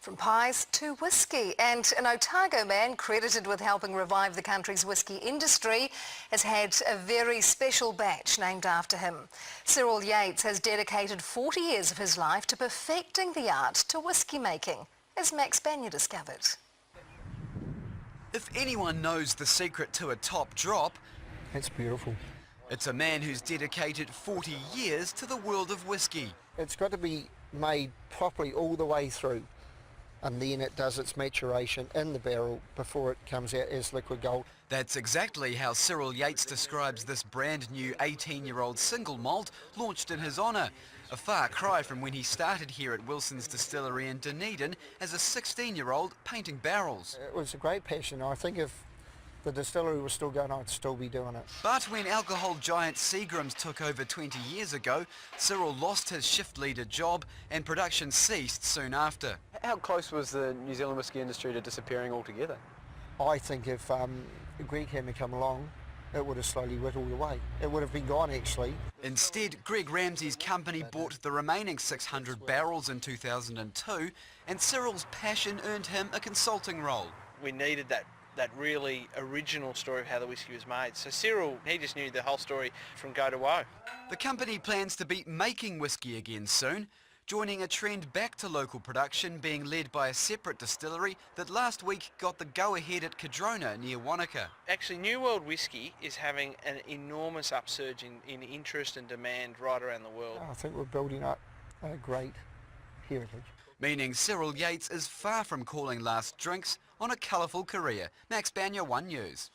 From pies to whiskey, and an Otago man credited with helping revive the country's whiskey industry has had a very special batch named after him. Cyril Yates has dedicated 40 years of his life to perfecting the art to whiskey making, as Max Banya discovered. If anyone knows the secret to a top drop, it's beautiful. It's a man who's dedicated 40 years to the world of whiskey. It's got to be made properly all the way through, and then it does its maturation in the barrel before it comes out as liquid gold. That's exactly how Cyril Yates describes this brand new 18-year-old single malt launched in his honour. A far cry from when he started here at Wilson's distillery in Dunedin as a 16-year-old painting barrels. It was a great passion. I think if the distillery was still going, I'd still be doing it. But when alcohol giant Seagram's took over 20 years ago, Cyril lost his shift leader job and production ceased soon after. How close was the New Zealand whisky industry to disappearing altogether? I think if Greg hadn't come along, it would have slowly whittled away. It would have been gone, actually. Instead, Greg Ramsey's company bought the remaining 600 barrels in 2002, and Cyril's passion earned him a consulting role. We needed that really original story of how the whiskey was made. So Cyril, he just knew the whole story from go to woe. The company plans to be making whiskey again soon, joining a trend back to local production being led by a separate distillery that last week got the go-ahead at Cadrona near Wanaka. Actually, New World whiskey is having an enormous upsurge in interest and demand right around the world. I think we're building up a great heritage. Meaning Cyril Yates is far from calling last drinks on a colourful career. Max Banya, One News.